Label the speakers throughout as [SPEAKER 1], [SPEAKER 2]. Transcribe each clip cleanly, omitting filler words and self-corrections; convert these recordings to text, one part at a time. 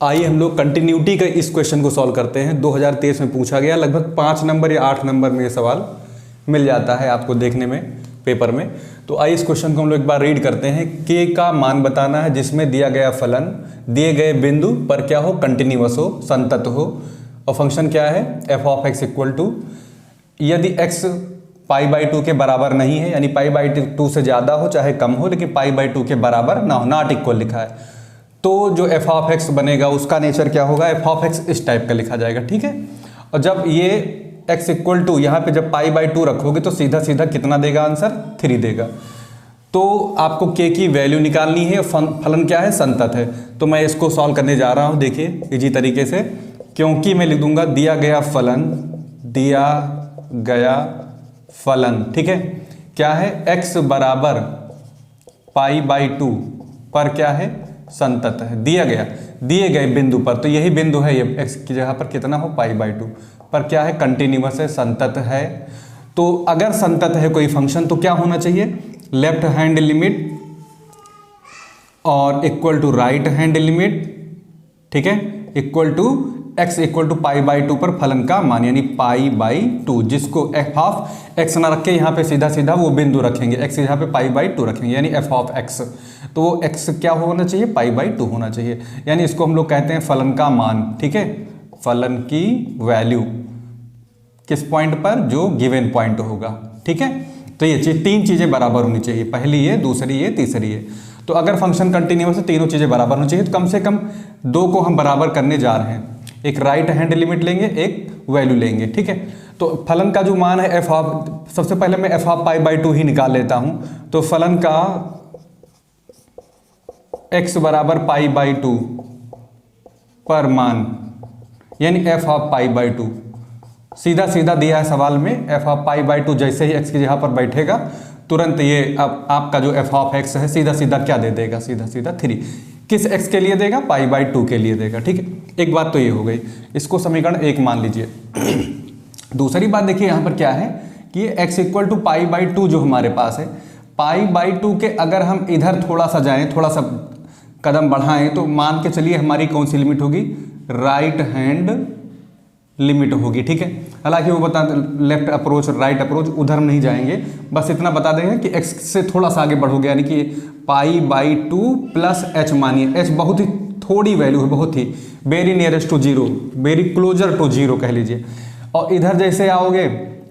[SPEAKER 1] आइए हम लोग कंटिन्यूटी का इस क्वेश्चन को सॉल्व करते हैं। 2023 में पूछा गया, लगभग 5 नंबर या 8 नंबर में ये सवाल मिल जाता है आपको देखने में पेपर में। तो आइए इस क्वेश्चन को हम लोग एक बार रीड करते हैं। के का मान बताना है जिसमें दिया गया फलन दिए गए बिंदु पर क्या हो, कंटिन्यूअस हो, संतत हो। और फंक्शन क्या है, f of x equal to, यदि एक्स π/2 के बराबर नहीं है, यानी π/2 से ज़्यादा हो चाहे कम हो, लेकिन π/2 के बराबर ना हो, नॉट इक्वल लिखा है, तो जो एफ ऑफ एक्स बनेगा उसका नेचर क्या होगा, एफ ऑफ एक्स इस टाइप का लिखा जाएगा। ठीक है। और जब ये एक्स इक्वल टू यहाँ पे जब π/2 रखोगे तो सीधा सीधा कितना देगा आंसर, 3 देगा। तो आपको के की वैल्यू निकालनी है, फलन क्या है, संतत है। तो मैं इसको सॉल्व करने जा रहा हूँ, देखिए इजी तरीके से, क्योंकि मैं लिख दूंगा दिया गया फलन, दिया गया फलन, ठीक है, क्या है, x बराबर π/2 पर क्या है, संतत है, दिए गए बिंदु पर। तो यही बिंदु है, ये x की जगह पर कितना हो, π/2 पर क्या है, कंटिन्यूअस है, संतत है। तो अगर संतत है कोई फंक्शन तो क्या होना चाहिए, लेफ्ट हैंड लिमिट और equal to right hand limit, ठीक है, equal to x equal to π/2 पर फलन का मान, यानी π/2, जिसको f ऑफ x ना रख के यहाँ पे सीधा सीधा वो बिंदु रखेंगे, x यहाँ पे π/2 रखेंगे, यानी f ऑफ x। तो वो x क्या होना चाहिए, π/2 होना चाहिए, यानी इसको हम लोग कहते हैं फलन का मान। ठीक है, फलन की वैल्यू किस पॉइंट पर, जो गिवन पॉइंट होगा। ठीक है, तो ये तीन चीज़ें बराबर होनी चाहिए, पहली ये, दूसरी ये, तीसरी ये। तो अगर फंक्शन कंटिन्यूअस है, तीनों चीज़ें बराबर होनी चाहिए, तो कम से कम दो को हम बराबर करने जा रहे हैं, एक राइट हैंड लिमिट लेंगे, एक वैल्यू लेंगे। ठीक है, तो फलन का जो मान है एफ ऑफ, सबसे पहले मैं एफ ऑफ π/2 ही निकाल लेता हूं। तो फलन का x बराबर π/2 पर मान, यानी एफ ऑफ π/2, सीधा सीधा दिया है सवाल में, एफ ऑफ π/2 जैसे ही x की जगह पर बैठेगा तुरंत ये अब आपका जो एफ ऑफ x है सीधा सीधा क्या दे देगा, सीधा सीधा 3। किस x के लिए देगा, π/2 के लिए देगा। ठीक है, एक बात तो ये हो गई, इसको समीकरण 1 मान लीजिए। दूसरी बात देखिए यहाँ पर क्या है कि x इक्वल टू π/2 जो हमारे पास है, π/2 के अगर हम इधर थोड़ा सा जाएं, थोड़ा सा कदम बढ़ाएं, तो मान के चलिए हमारी कौन सी लिमिट होगी, राइट हैंड लिमिट होगी। ठीक है, हालांकि वो बता लेफ्ट अप्रोच राइट अप्रोच उधर हम नहीं जाएंगे, बस इतना बता देंगे कि x से थोड़ा सा आगे बढ़ोगे, यानी कि π/2 प्लस h, मानिए h बहुत ही थोड़ी वैल्यू है, बहुत ही very nearest to zero, very closer to zero कह लीजिए। और इधर जैसे आओगे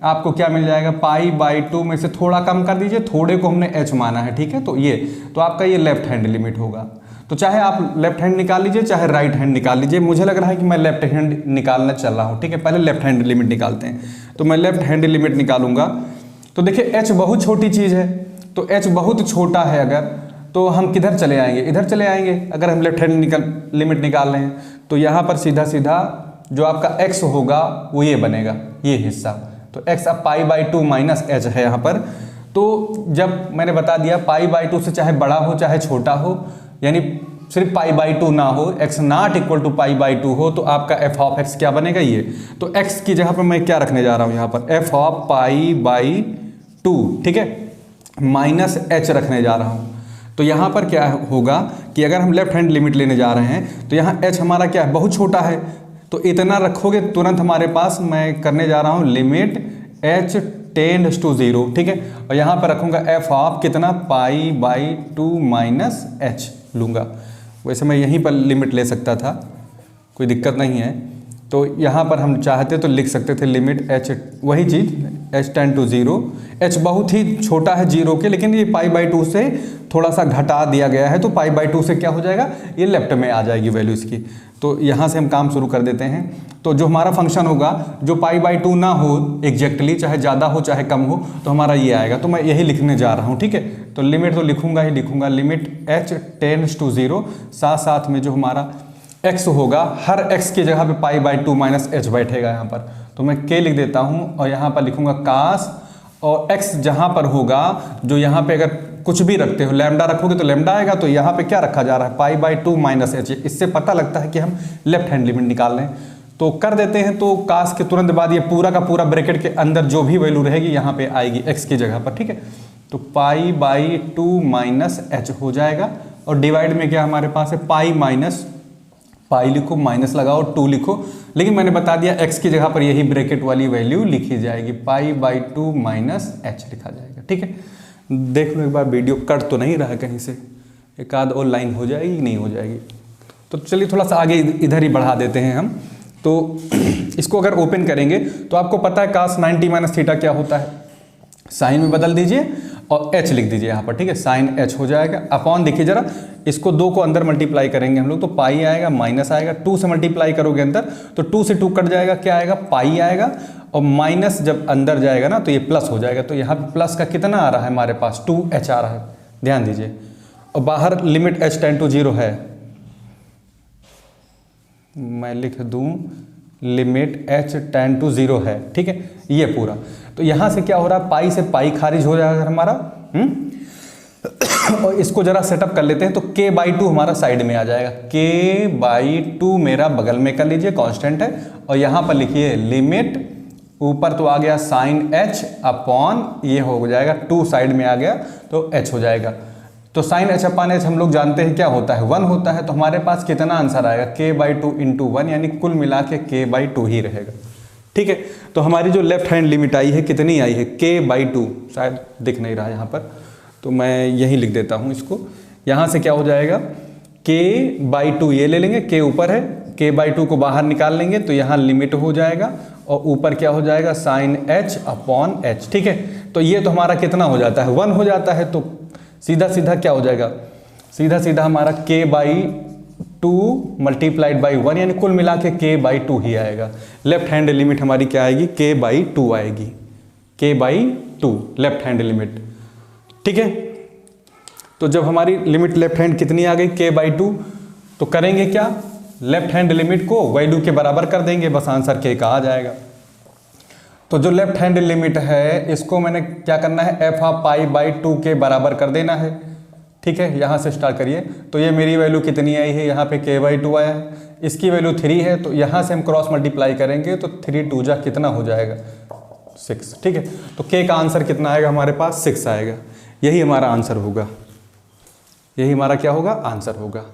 [SPEAKER 1] आपको क्या मिल जाएगा, π/2 में से थोड़ा कम कर दीजिए, थोड़े को हमने h माना है। ठीक है, तो ये तो आपका ये लेफ्ट हैंड लिमिट होगा। तो चाहे आप लेफ्ट हैंड निकाल लीजिए चाहे राइट हैंड निकाल लीजिए, मुझे लग रहा है कि मैं लेफ्ट हैंड निकालना चल रहा हूँ। ठीक है, पहले लेफ्ट हैंड लिमिट निकालते हैं। तो मैं लेफ्ट हैंड लिमिट निकालूंगा, तो देखिए h बहुत छोटी चीज़ है, तो h बहुत छोटा है अगर, तो हम किधर चले आएंगे, इधर चले आएंगे। अगर हम लेफ्ट हैंड लिमिट निकाल रहे हैं तो यहाँ पर सीधा सीधा जो आपका x होगा वो ये बनेगा, ये हिस्सा। तो x अब π/2 माइनस h है यहाँ पर। तो जब मैंने बता दिया π/2 से चाहे बड़ा हो चाहे छोटा हो, यानी सिर्फ π/2 ना हो, x नॉट इक्वल टू π/2 हो, तो आपका f ऑफ x क्या बनेगा, ये। तो x की जगह पर मैं क्या रखने जा रहा हूँ यहाँ पर, f ऑफ π/2, ठीक है, माइनस h रखने जा रहा हूँ। तो यहाँ पर क्या होगा कि अगर हम लेफ्ट हैंड लिमिट लेने जा रहे हैं तो यहाँ h हमारा क्या है, बहुत छोटा है, तो इतना रखोगे तुरंत हमारे पास, मैं करने जा रहा हूँ लिमिट h टेंड्स टू 0। ठीक है, और यहाँ पर रखूँगा f ऑफ कितना, π/2 माइनस h लूँगा। वैसे मैं यहीं पर लिमिट ले सकता था, कोई दिक्कत नहीं है। तो यहाँ पर हम चाहते तो लिख सकते थे लिमिट h, वही चीज़ h टेंड टू 0। h बहुत ही छोटा है 0 के, लेकिन ये π/2 से थोड़ा सा घटा दिया गया है, तो π/2 से क्या हो जाएगा, ये लेफ्ट में आ जाएगी वैल्यू इसकी। तो यहाँ से हम काम शुरू कर देते हैं। तो जो हमारा फंक्शन होगा जो π/2 ना हो एग्जैक्टली, चाहे ज़्यादा हो चाहे कम हो, तो हमारा ये आएगा। तो मैं यही लिखने जा रहा हूँ। ठीक है, तो लिमिट तो लिखूंगा ही लिखूंगा, लिमिट h टेंड्स टू 0, साथ साथ में जो हमारा x होगा, हर x की जगह पे π/2 माइनस h बैठेगा यहाँ पर। तो मैं k लिख देता हूँ और यहाँ पर लिखूंगा कास, और x जहाँ पर होगा, जो यहाँ पे अगर कुछ भी रखते हो, लैम्डा रखोगे तो लैम्डा आएगा, तो यहाँ पे क्या रखा जा रहा है, π/2 माइनस h। इससे पता लगता है कि हम लेफ्ट हैंड लिमिट निकाल रहे हैं, तो कर देते हैं। तो कास के तुरंत बाद ये पूरा का पूरा ब्रैकेट के अंदर जो भी वैल्यू रहेगी यहाँ पे आएगी x की जगह पर। ठीक है, तो π/2 माइनस h हो जाएगा, और डिवाइड में क्या हमारे पास है, पाई माइनस पाई लिखो, माइनस लगाओ, 2 लिखो, लेकिन मैंने बता दिया x की जगह पर यही ब्रैकेट वाली वैल्यू लिखी जाएगी, पाई बाई 2 माइनस एच लिखा जाएगा। ठीक है, देख लो एक बार वीडियो कट तो नहीं रहा है कहीं से, एक आध और लाइन हो जाएगी नहीं हो जाएगी। तो चलिए थोड़ा सा आगे इधर ही बढ़ा देते हैं हम। तो इसको अगर ओपन करेंगे तो आपको पता है cos 90 माइनस थीटा क्या होता है, साइन में बदल दीजिए और h लिख दीजिए यहाँ पर। ठीक है, साइन h हो जाएगा, अपॉन देखिए जरा, इसको 2 को अंदर मल्टीप्लाई करेंगे हम लोग तो पाई आएगा, माइनस आएगा, 2 से मल्टीप्लाई करोगे अंदर तो 2 से 2 कट जाएगा, क्या आएगा, पाई आएगा, और माइनस जब अंदर जाएगा ना तो ये प्लस हो जाएगा। तो यहाँ पे प्लस का कितना आ रहा है हमारे पास, 2h आ रहा है, ध्यान दीजिए। और बाहर लिमिट h टेंड टू 0 है, मैं लिख दूं लिमिट h टेंड टू 0 है। ठीक है, ये पूरा, तो यहाँ से क्या हो रहा है, पाई से पाई खारिज हो जाएगा हमारा। और इसको जरा सेटअप कर लेते हैं, तो k बाई 2 हमारा साइड में आ जाएगा, k बाई 2 मेरा बगल में कर लीजिए, कांस्टेंट है, और यहाँ पर लिखिए लिमिट, ऊपर तो आ गया साइन h अपॉन ये हो जाएगा 2 साइड में आ गया तो h हो जाएगा। तो साइन h अपॉन h हम लोग जानते हैं क्या होता है, 1 होता है। तो हमारे पास कितना आंसर आएगा, k बाई 2 इंटू 1, यानी कुल मिला के k बाई 2 ही रहेगा। ठीक है, तो हमारी जो लेफ्ट हैंड लिमिट आई है कितनी आई है, k बाई 2, शायद दिख नहीं रहा यहाँ पर, तो मैं यही लिख देता हूँ इसको। यहाँ से क्या हो जाएगा, k बाई 2 ये ले लेंगे, k ऊपर है, k बाई 2 को बाहर निकाल लेंगे तो यहाँ लिमिट हो जाएगा, और ऊपर क्या हो जाएगा, साइन h अपॉन h। ठीक है, तो ये तो हमारा कितना हो जाता है, 1 हो जाता है। तो सीधा सीधा क्या हो जाएगा, सीधा सीधा हमारा k बाई 2 मल्टीप्लाइड बाई 1, यानी कुल मिला के k बाई 2 ही आएगा। लेफ्ट हैंड लिमिट हमारी क्या आएगी, k बाई 2 आएगी, k by 2 left hand limit. ठीक है, तो जब हमारी लिमिट लेफ्ट हैंड कितनी आ गई, k बाई 2, तो करेंगे क्या, लेफ्ट हैंड लिमिट को वैल्यू के बराबर कर देंगे, बस आंसर k का आ जाएगा। तो जो लेफ्ट हैंड लिमिट है इसको मैंने क्या करना है, एफ ऑफ पाई बाई 2 के बराबर कर देना है। ठीक है, यहाँ से स्टार्ट करिए, तो ये मेरी वैल्यू कितनी आई है, यहाँ पे k बाई 2 आया है, इसकी वैल्यू 3 है, तो यहाँ से हम क्रॉस मल्टीप्लाई करेंगे तो 3 2 जा कितना हो जाएगा, 6। ठीक है, तो k का आंसर कितना आएगा हमारे पास, 6 आएगा। यही हमारा आंसर होगा, यही हमारा क्या होगा, आंसर होगा।